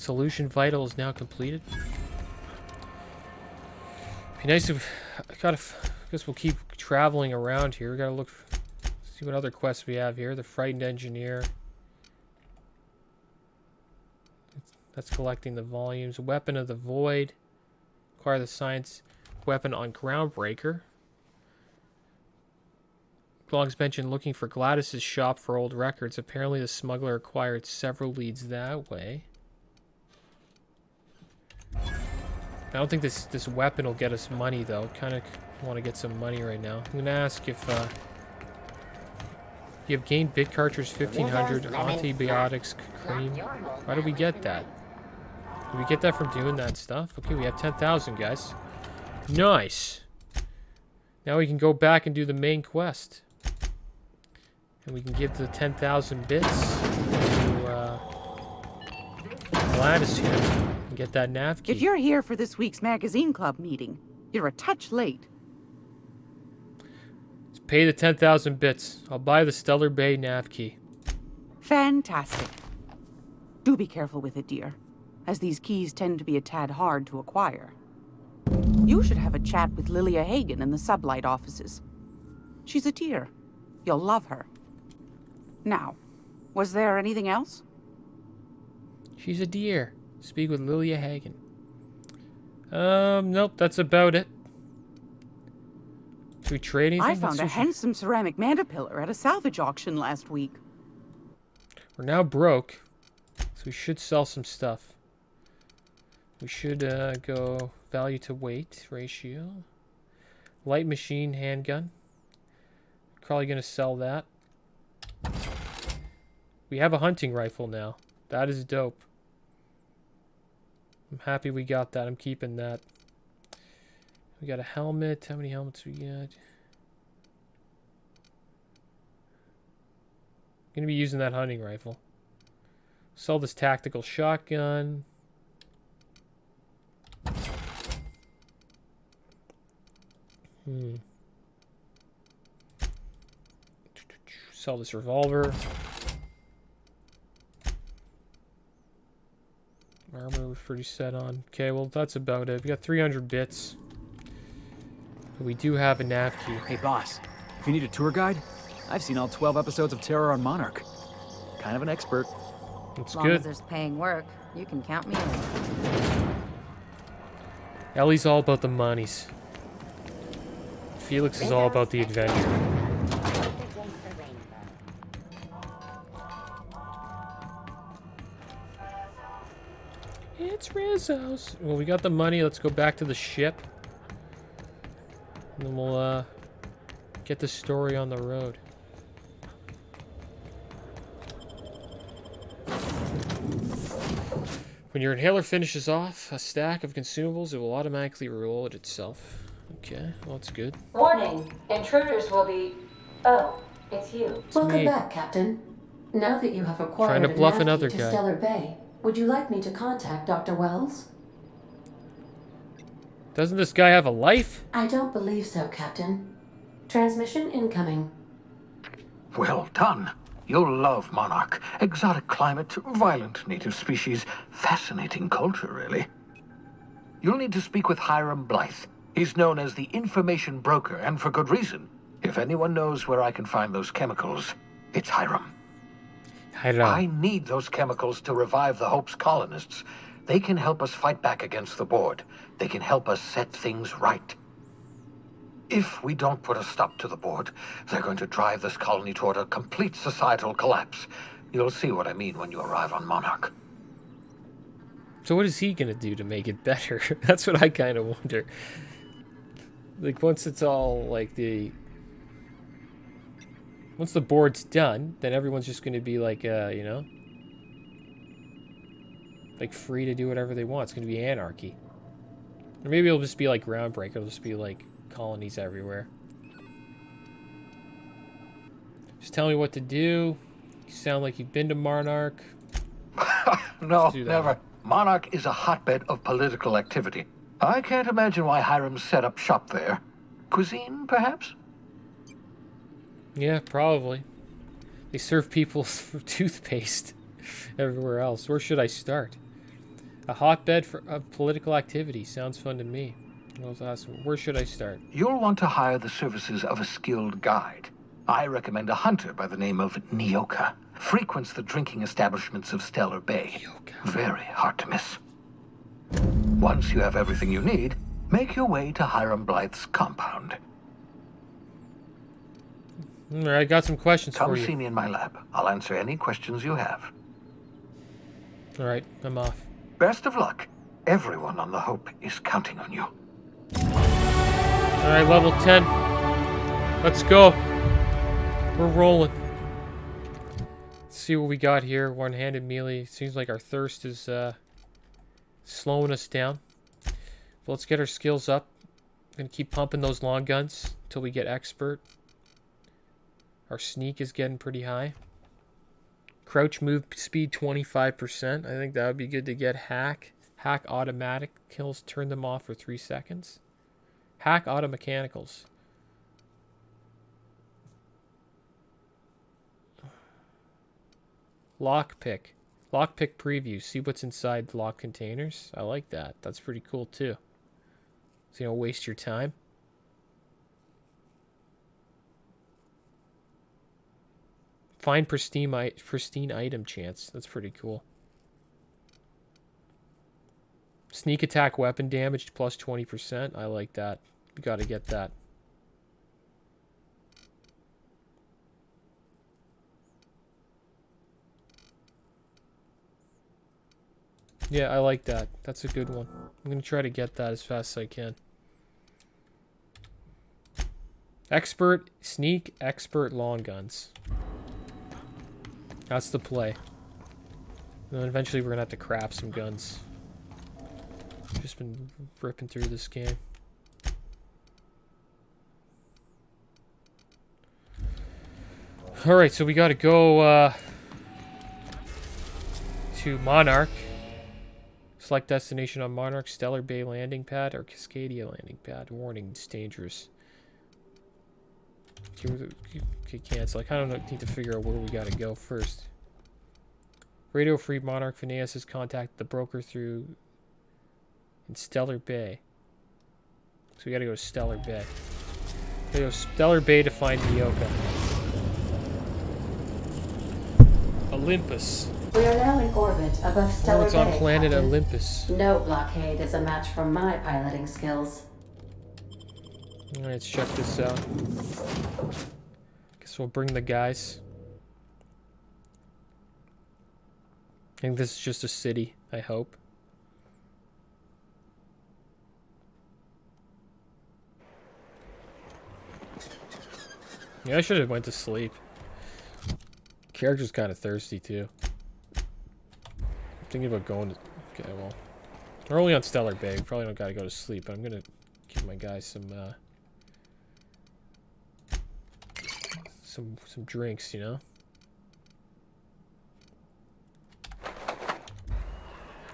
Solution vital is now completed. Be nice if I guess we'll keep traveling around here. We gotta look, see what other quests we have here. The frightened engineer. That's collecting the volumes. Weapon of the void. Acquire the science weapon on Groundbreaker. Logs mentioned looking for Gladys's shop for old records. Apparently the smuggler acquired several leads that way. I don't think this weapon will get us money, though. Kind of want to get some money right now. I'm going to ask if you have gained bit cartridge 1500 antibiotics cream. Why did we get that? Did we get that from doing that stuff? Okay, we have 10,000, guys. Nice. Now we can go back and do the main quest. And we can give the 10,000 bits to Gladys here and get that nav key. If you're here for this week's magazine club meeting, you're a touch late. Let's pay the 10,000 bits. I'll buy the Stellar Bay nav key. Fantastic. Do be careful with it, dear, as these keys tend to be a tad hard to acquire. You should have a chat with Lilia Hagen in the Sublight offices. She's a dear. You'll love her. Now, was there anything else? She's a dear. Speak with Lilia Hagen. Nope, that's about it. Should we trade anything? I found a handsome ceramic mandapillar at a salvage auction last week. We're now broke, so we should sell some stuff. We should go value to weight ratio. Light machine handgun. Probably gonna sell that. We have a hunting rifle now. That is dope. I'm happy we got that. I'm keeping that. We got a helmet. How many helmets we got? Gonna be using that hunting rifle. Sell this tactical shotgun. Sell this revolver. Armor was pretty set on. Okay, well, that's about it. We got 300 bits. But we do have a nav key. Hey, boss. If you need a tour guide, I've seen all 12 episodes of Terror on Monarch. Kind of an expert. That's good. As long as there's paying work, you can count me in. Ellie's all about the monies. Felix is all about the adventure. It's Rizzo's. Well, we got the money. Let's go back to the ship. And then we'll get the story on the road. When your inhaler finishes off a stack of consumables, it will automatically reload itself. Okay, well, that's good. Warning, intruders will be... Oh, it's you. Welcome back, Captain. Now that you have acquired Trying to bluff another to guy. Stellar Bay, would you like me to contact Dr. Wells? Doesn't this guy have a life? I don't believe so, Captain. Transmission incoming. Well done. You'll love Monarch. Exotic climate, violent native species, fascinating culture, really. You'll need to speak with Hiram Blythe. He's known as the information broker, and for good reason. If anyone knows where I can find those chemicals, it's Hiram. I need those chemicals to revive the Hope's colonists. They can help us fight back against the board. They can help us set things right. If we don't put a stop to the board, they're going to drive this colony toward a complete societal collapse. You'll see what I mean when you arrive on Monarch. So what is he going to do to make it better? That's what I kind of wonder. Like, once it's all, like, once the board's done, then everyone's just going to be, like, you know? Like, free to do whatever they want. It's going to be anarchy. Or maybe it'll just be, like, Groundbreaker. It'll just be, like, colonies everywhere. Just tell me what to do. You sound like you've been to Monarch. No, never. Monarch is a hotbed of political activity. I can't imagine why Hiram set up shop there. Cuisine, perhaps? Yeah, probably. They serve people toothpaste everywhere else. Where should I start? A hotbed of political activity. Sounds fun to me. Where should I start? You'll want to hire the services of a skilled guide. I recommend a hunter by the name of Nyoka. Frequents the drinking establishments of Stellar Bay. Very hard to miss. Once you have everything you need, make your way to Hiram Blythe's compound. All right, I got some questions for Come you. see me in my lab. I'll answer any questions you have. All right, I'm off. Best of luck. Everyone on the Hope is counting on you. All right, level 10. Let's go. We're rolling. Let's see what we got here. One-handed melee. Seems like our thirst is slowing us down. But let's get our skills up. Gonna keep pumping those long guns until we get expert. Our sneak is getting pretty high. Crouch move speed 25%. I think that would be good to get. Hack. Hack automatic kills. Turn them off for 3 seconds. Hack auto mechanicals. Lockpick. Lockpick preview. See what's inside lock containers. I like that. That's pretty cool too. So you don't waste your time. Find pristine item chance. That's pretty cool. Sneak attack weapon damage plus 20%. I like that. We gotta get that. Yeah, I like that. That's a good one. I'm gonna try to get that as fast as I can. Expert, sneak, expert, long guns. That's the play. And then eventually we're gonna have to craft some guns. Just been ripping through this game. Alright, so we gotta go to Monarch. Select destination on Monarch, Stellar Bay landing pad, or Cascadia landing pad. Warning, it's dangerous. Okay, cancel. I kind of need to figure out where we gotta go first. Radio Free Monarch Phineas has contacted the broker through in Stellar Bay. So we gotta go to Stellar Bay. We gotta go to Stellar Bay to find Nyoka. Olympus. We are now in orbit above Stellar Bay. It's on planet Captain. Olympus. No blockade is a match for my piloting skills. Alright, let's check this out. Guess we'll bring the guys. I think this is just a city, I hope. Yeah, I should have went to sleep. Character's kind of thirsty too. I'm thinking about going to... Okay, well... We're only on Stellar Bay. We probably don't gotta go to sleep, but I'm gonna give my guys some drinks, you know?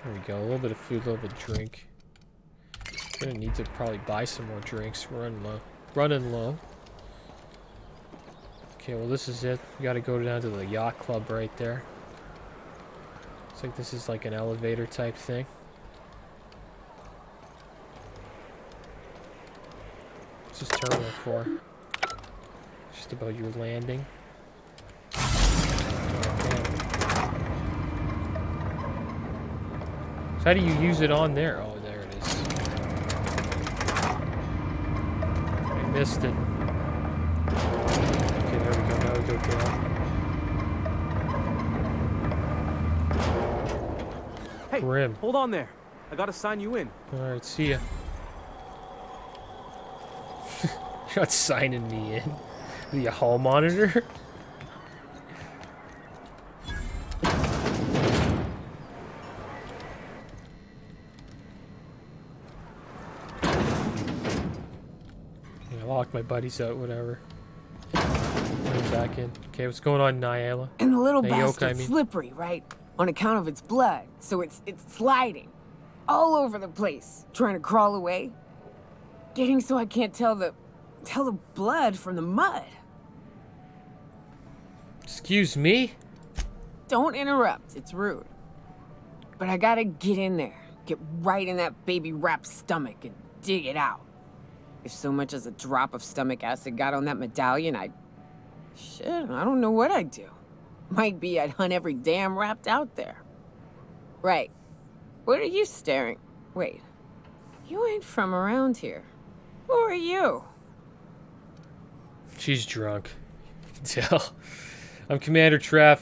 There we go. A little bit of food, a little bit of drink. Gonna need to probably buy some more drinks. We're running low. Running low. Okay, well this is it. We gotta go down to the yacht club right there. Looks like this is like an elevator type thing. This is Terminal 4. Just about your landing. So how do you use it on there? Oh, there it is. I missed it. Okay, there we go. Now we go down. Hey, Grim. hold on there. I gotta sign you in. Alright, see ya. You're not signing me in. The hall monitor? I locked my buddies out, whatever. Put back in. Okay, what's going on, Nyala? And the little Nyoka, bastard's slippery, right? On account of its blood, so it's sliding. All over the place, trying to crawl away. Getting so I can't tell the blood from the mud. Excuse me? Don't interrupt, it's rude. But I gotta get in there, get right in that baby rap's stomach and dig it out. If so much as a drop of stomach acid got on that medallion, shit, I don't know what I'd do. Might be I'd hunt every damn rapt out there. Right. What are you staring? Wait. You ain't from around here. Who are you? She's drunk. You can tell. I'm Commander Trav.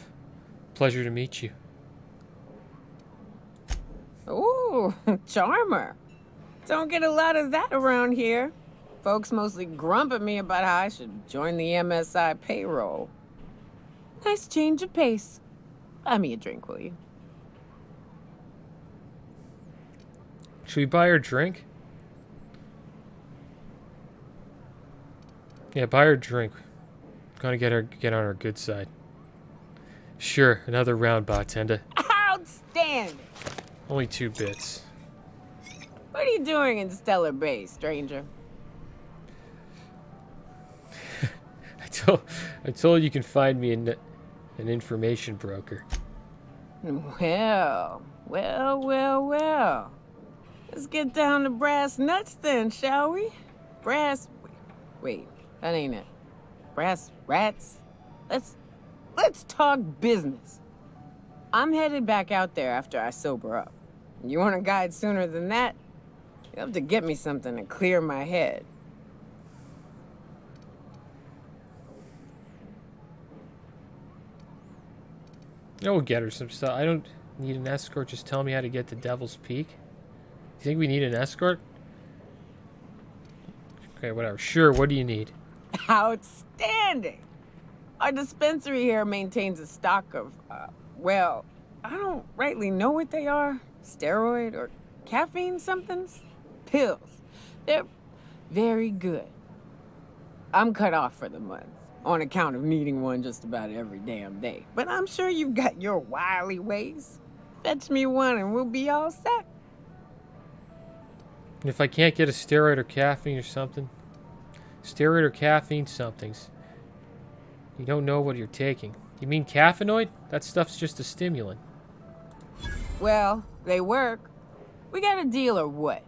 Pleasure to meet you. Ooh, charmer. Don't get a lot of that around here. Folks mostly grump at me about how I should join the MSI payroll. Nice change of pace. Buy me a drink, will you? Should we buy her a drink? Yeah, buy her a drink. Gotta get on her good side. Sure, another round, bartender. Outstanding! Only 2 bits. What are you doing in Stellar Bay, stranger? I told you can find me an information broker. Well. Let's get down to brass nuts then, shall we? Wait, that ain't it. Brass rats? Let's talk business. I'm headed back out there after I sober up. You want a guide sooner than that? You'll have to get me something to clear my head. Yeah, we'll get her some stuff. I don't need an escort. Just tell me how to get to Devil's Peak. Do you think we need an escort? Okay, whatever. Sure, what do you need? Outstanding! Our dispensary here maintains a stock of, well, I don't rightly know what they are. Steroid or caffeine somethings? Pills. They're very good. I'm cut off for the month, on account of needing one just about every damn day. But I'm sure you've got your wily ways. Fetch me one and we'll be all set. And if I can't get a steroid or caffeine or something? Steroid or caffeine somethings. You don't know what you're taking. You mean caffeinoid? That stuff's just a stimulant. Well, they work. We got a deal or what?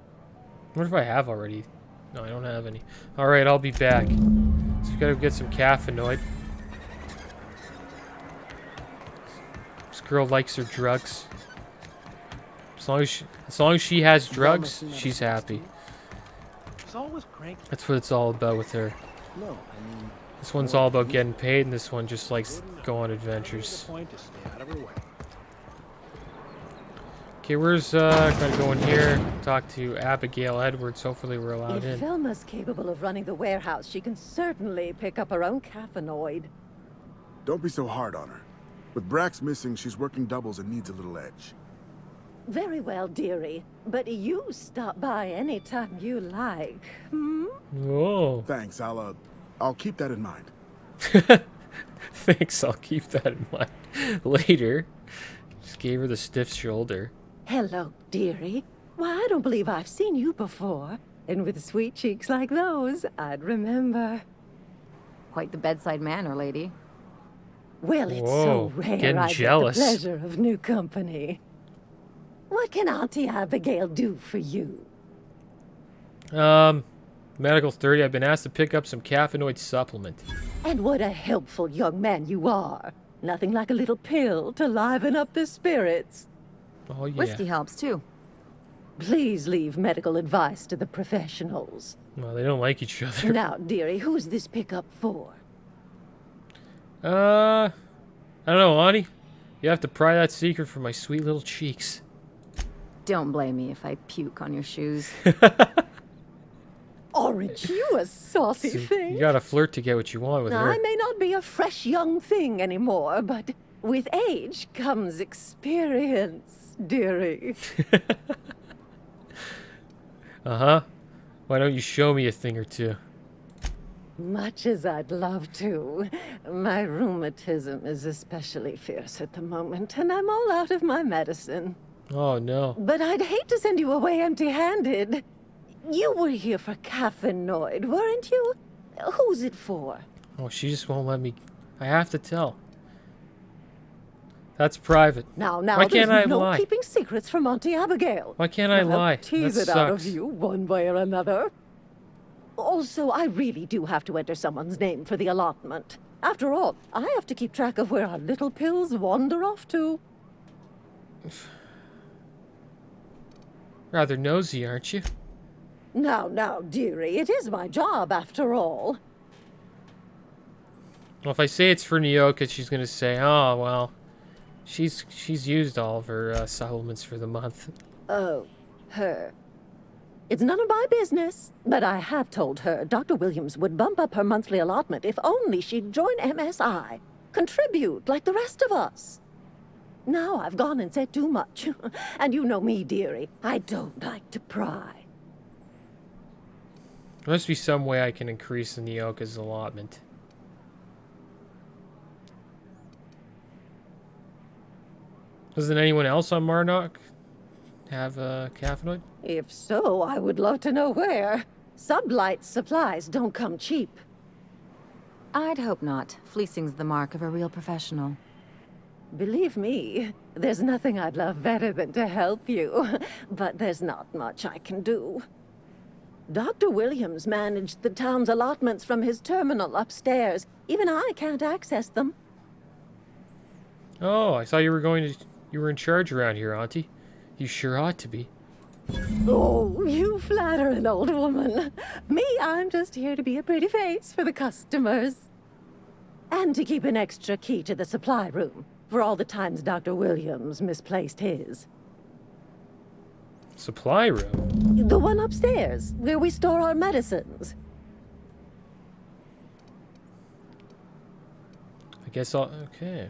What if I have already? No, I don't have any. Alright, I'll be back. So we gotta get some caffeinoid. This girl likes her drugs. As long as she has drugs, she's happy. That's what it's all about with her. This one's all about getting paid, and this one just likes to go on adventures. Okay, where's gotta go in here, talk to Abigail Edwards. Hopefully we're allowed in. If Velma's capable of running the warehouse, she can certainly pick up her own caffeinoid. Don't be so hard on her. With Brax missing, she's working doubles and needs a little edge. Very well, dearie. But you stop by anytime you like. Hmm? Whoa. Thanks, I'll keep that in mind. Thanks, I'll keep that in mind. Later. Just gave her the stiff shoulder. Hello, dearie. Why, I don't believe I've seen you before. And with sweet cheeks like those, I'd remember. Quite the bedside manner, lady. Well, it's Whoa, so rare getting I jealous. get the pleasure of new company. What can Auntie Abigail do for you? Medical 30, I've been asked to pick up some caffeinoid supplement. And what a helpful young man you are. Nothing like a little pill to liven up the spirits. Oh, yeah. Whiskey helps, too. Please leave medical advice to the professionals. Well, they don't like each other. Now, dearie, who's this pickup for? I don't know, Ani. You have to pry that secret from my sweet little cheeks. Don't blame me if I puke on your shoes. Aren't you a saucy thing? You gotta flirt to get what you want with Now, her. I may not be a fresh young thing anymore, but with age comes experience, dearie. Uh-huh. Why don't you show me a thing or two? Much as I'd love to, my rheumatism is especially fierce at the moment, and I'm all out of my medicine. Oh, no. But I'd hate to send you away empty-handed. You were here for caffeinoid, weren't you? Who's it for? Oh, she just won't let me. I have to tell. That's private. Now, Why can't there's I no lie? keeping secrets from Auntie Abigail. Why can't I I'll lie? tease That it out of sucks. you one way or another. Also, I really do have to enter someone's name for the allotment. After all, I have to keep track of where our little pills wander off to. Rather nosy, aren't you? Now, dearie, it is my job after all. Well, if I say it's for Nyoka, she's gonna say, "Oh, well, she's used all of her supplements for the month." Oh, her. It's none of my business, but I have told her Dr. Williams would bump up her monthly allotment if only she'd join MSI. Contribute like the rest of us. Now I've gone and said too much. And you know me, dearie. I don't like to pry. There must be some way I can increase the Nyoka's allotment. Doesn't anyone else on Marnock have a caffeinoid? If so, I would love to know where. Sublight supplies don't come cheap. I'd hope not. Fleecing's the mark of a real professional. Believe me, there's nothing I'd love better than to help you. But there's not much I can do. Dr. Williams managed the town's allotments from his terminal upstairs. Even I can't access them. Oh, I thought you were in charge around here, Auntie. You sure ought to be. Oh, you flatter an old woman. Me, I'm just here to be a pretty face for the customers. And to keep an extra key to the supply room for all the times Dr. Williams misplaced his. Supply room? The one upstairs, where we store our medicines. I guess I'll... Okay.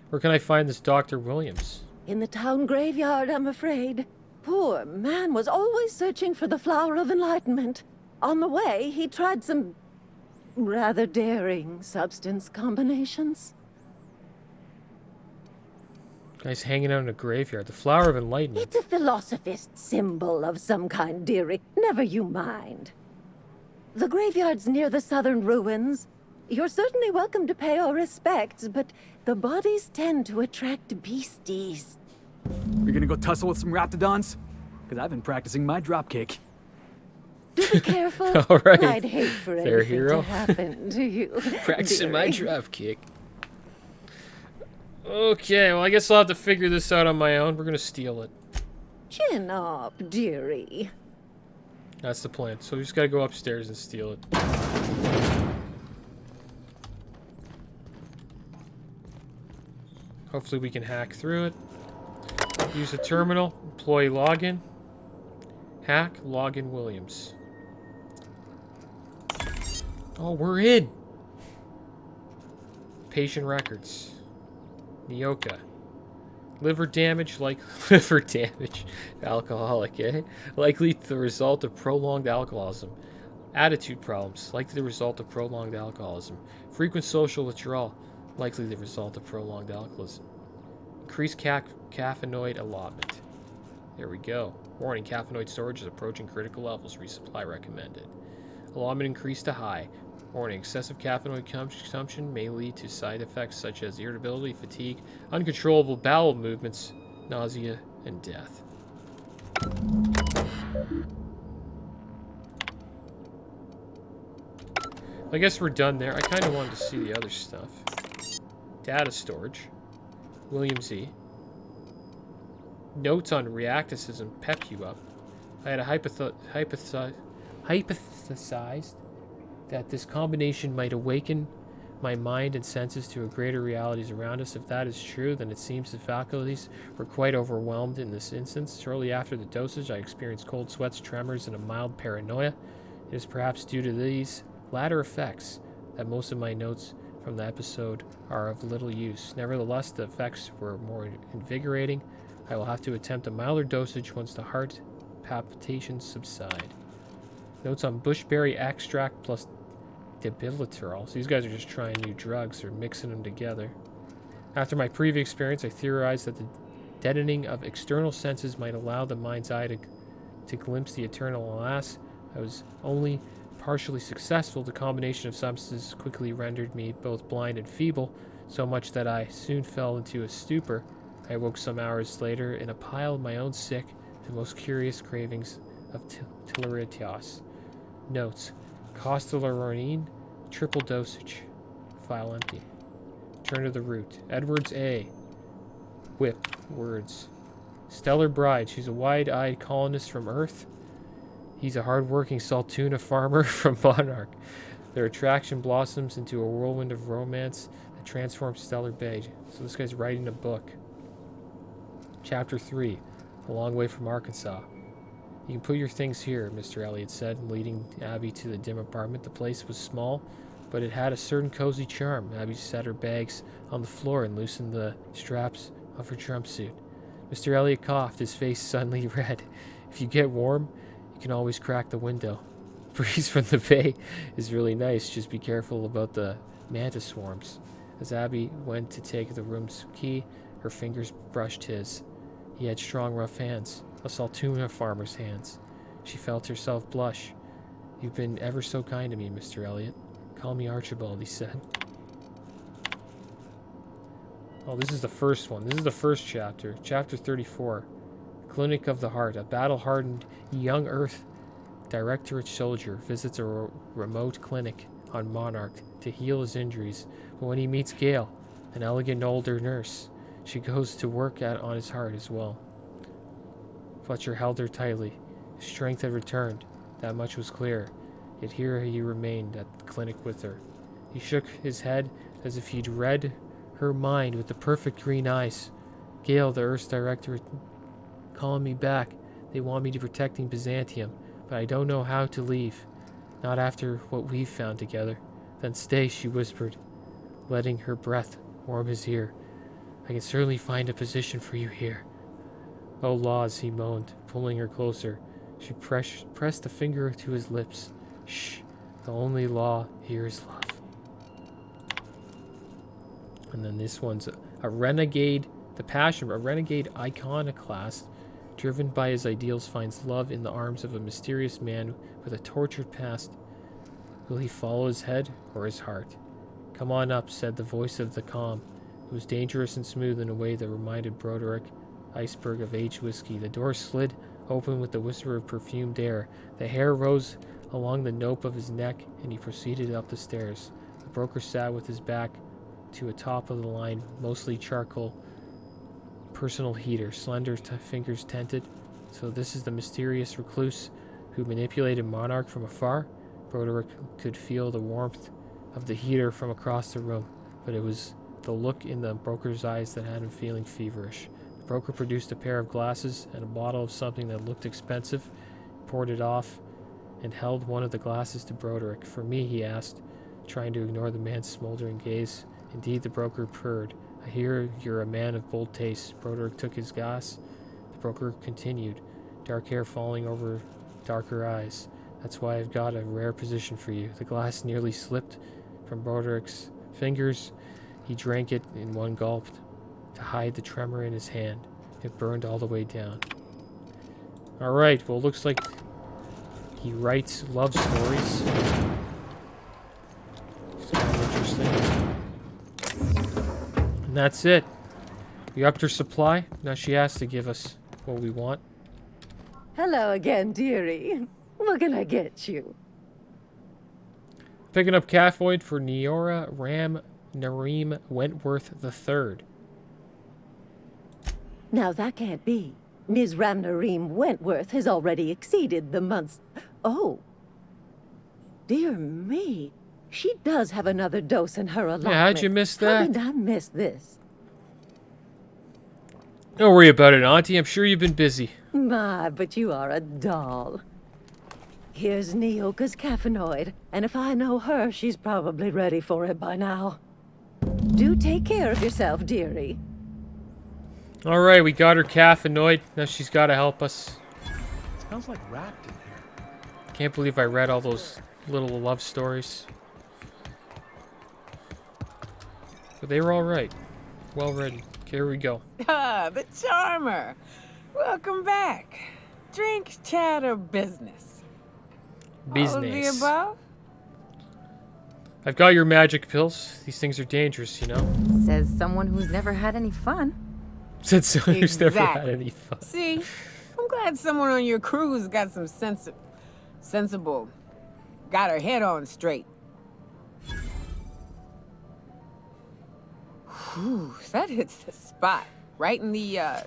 Where can I find this Dr. Williams? In the town graveyard, I'm afraid. Poor man was always searching for the flower of enlightenment. On the way, he tried some rather daring substance combinations. Guy's hanging out in a graveyard. The flower of enlightenment. It's a philosophist symbol of some kind, dearie. Never you mind. The graveyard's near the southern ruins. You're certainly welcome to pay our respects, but the bodies tend to attract beasties. You're gonna go tussle with some raptidons? Because I've been practicing my dropkick. Do be careful. All right. I'd hate for Fair anything hero. to happen to you. Practicing my dearie. drop kick. Okay, well, I guess I'll have to figure this out on my own. We're gonna steal it. Chin up, dearie. That's the plan. So we just gotta go upstairs and steal it. Hopefully we can hack through it. Use the terminal. Employee login. Hack login Williams. Oh, we're in! Patient records. Nyoka. Liver damage, liver damage. Alcoholic, eh? Likely the result of prolonged alcoholism. Attitude problems, likely the result of prolonged alcoholism. Frequent social withdrawal, likely the result of prolonged alcoholism. Increased caffeinoid allotment. There we go. Warning, caffeinoid storage is approaching critical levels. Resupply recommended. Allotment increased to high. Warning, excessive caffeinoid consumption may lead to side effects such as irritability, fatigue, uncontrollable bowel movements, nausea, and death. I guess we're done there. I kind of wanted to see the other stuff. Data storage. William Z. Notes on reacticism pep you up. I had hypothesized that this combination might awaken my mind and senses to a greater realities around us. If that is true, then it seems the faculties were quite overwhelmed in this instance. Shortly after the dosage, I experienced cold sweats, tremors, and a mild paranoia. It is perhaps due to these latter effects that most of my notes from the episode are of little use. Nevertheless, the effects were more invigorating. I will have to attempt a milder dosage once the heart palpitations subside. Notes on bushberry extract plus debiliterol. So these guys are just trying new drugs or mixing them together. After my previous experience, I theorized that the deadening of external senses might allow the mind's eye to glimpse the eternal. Alas, I was only partially successful. The combination of substances quickly rendered me both blind and feeble, so much that I soon fell into a stupor. I woke some hours later in a pile of my own sick and most curious cravings of Tilleritias. Notes. Costellarorine, triple dosage. File empty. Turn to the root. Edwards A. Whip. Words. Stellar Bride. She's a wide-eyed colonist from Earth. He's a hard-working salt tuna farmer from Monarch. Their attraction blossoms into a whirlwind of romance that transforms Stellar Bay. So this guy's writing a book. Chapter 3. A long way from Arkansas. You can put your things here, Mr. Elliot said, leading Abby to the dim apartment. The place was small, but it had a certain cozy charm. Abby set her bags on the floor and loosened the straps of her jumpsuit. Mr. Elliot coughed, his face suddenly red. If you get warm, you can always crack the window. Breeze from the bay is really nice. Just be careful about the mantis swarms. As Abby went to take the room's key, her fingers brushed his. He had strong, rough hands, a saltuna farmer's hands. She felt herself blush. You've been ever so kind to me, Mr. Elliot. Call me Archibald, he said. Oh, this is the first one. This is the first chapter. Chapter 34. Clinic of the Heart. A battle-hardened young Earth Directorate soldier visits a remote clinic on Monarch to heal his injuries. But when he meets Gail, an elegant older nurse, she goes to work on his heart as well. Fletcher held her tightly. His strength had returned. That much was clear. Yet here he remained at the clinic with her. He shook his head as if he'd read her mind with the perfect green eyes. Gail, the Earth's director, calling me back. They want me to protecting Byzantium, but I don't know how to leave. Not after what we've found together. Then stay, she whispered, letting her breath warm his ear. I can certainly find a position for you here. Oh, laws, he moaned, pulling her closer. She pressed a finger to his lips. Shh, the only law here is love. And then this one's a renegade, the passion, a renegade iconoclast, driven by his ideals, finds love in the arms of a mysterious man with a tortured past. Will he follow his head or his heart? Come on up, said the voice of the calm. It was dangerous and smooth in a way that reminded Broderick iceberg of aged whiskey. The door slid open with the whisper of perfumed air. The hair rose along the nape of his neck, and he proceeded up the stairs. The broker sat with his back to a top-of-the-line, mostly charcoal, personal heater, slender fingers tented. So this is the mysterious recluse who manipulated Monarch from afar? Broderick could feel the warmth of the heater from across the room, but it was the look in the broker's eyes that had him feeling feverish. The broker produced a pair of glasses and a bottle of something that looked expensive, poured it off, and held one of the glasses to Broderick. For me, he asked, trying to ignore the man's smoldering gaze. Indeed, the broker purred. I hear you're a man of bold taste. Broderick took his glass. The broker continued, dark hair falling over darker eyes. That's why I've got a rare position for you. The glass nearly slipped from Broderick's fingers. He drank it in one gulp to hide the tremor in his hand. It burned all the way down. Alright, well, looks like he writes love stories. It's kind of interesting. And that's it. We upped her supply. Now she has to give us what we want. Hello again, dearie. What can I get you? Picking up Cathoid for Neora Ram Nareem Wentworth III. Now that can't be. Ms. Ramnareem Wentworth has already exceeded the month's... Oh. Dear me. She does have another dose in her allotment. Yeah, how'd you miss that? How did I miss this? Don't worry about it, Auntie. I'm sure you've been busy. My, but you are a doll. Here's Neoka's caffeinoid, and if I know her, she's probably ready for it by now. Do take care of yourself, dearie. Alright, we got her caffeinoid. Now she's got to help us. Smells like wrapped in here. Can't believe I read all those little love stories. But they were alright. Well written. Here we go. Ah, the charmer. Welcome back. Drink, chat, or business? All of the Business. above? I've got your magic pills. These things are dangerous, you know? Says someone who's never had any fun. Said someone who's never had Exactly. any fun. See? I'm glad someone on your crew's got some sensible. Got her head on straight. Whew, that hits the spot. Right in the, oh,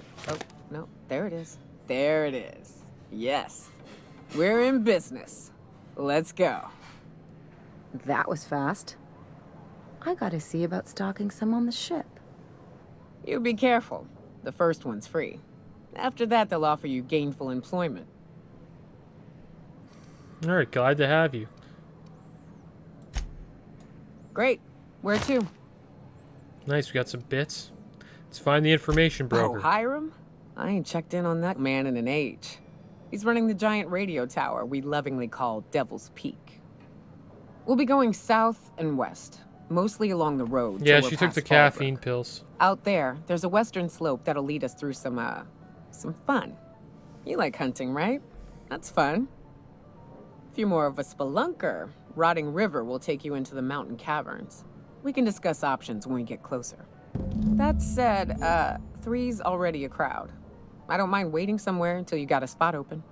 no, there it is. There it is. Yes. We're in business. Let's go. That was fast. I gotta see about stocking some on the ship. You be careful. The first one's free. After that, they'll offer you gainful employment. Alright, glad to have you. Great. Where to? Nice, we got some bits. Let's find the information broker. Oh, Hiram? I ain't checked in on that man in an age. He's running the giant radio tower we lovingly call Devil's Peak. We'll be going south and west, mostly along the road. Yeah, till we're she took past the Fallbrook. caffeine pills. Out there, there's a western slope that'll lead us through some fun. You like hunting, right? That's fun. If you're more of a spelunker, Rotting River will take you into the mountain caverns. We can discuss options when we get closer. That said, 3's already a crowd. I don't mind waiting somewhere until you got a spot open.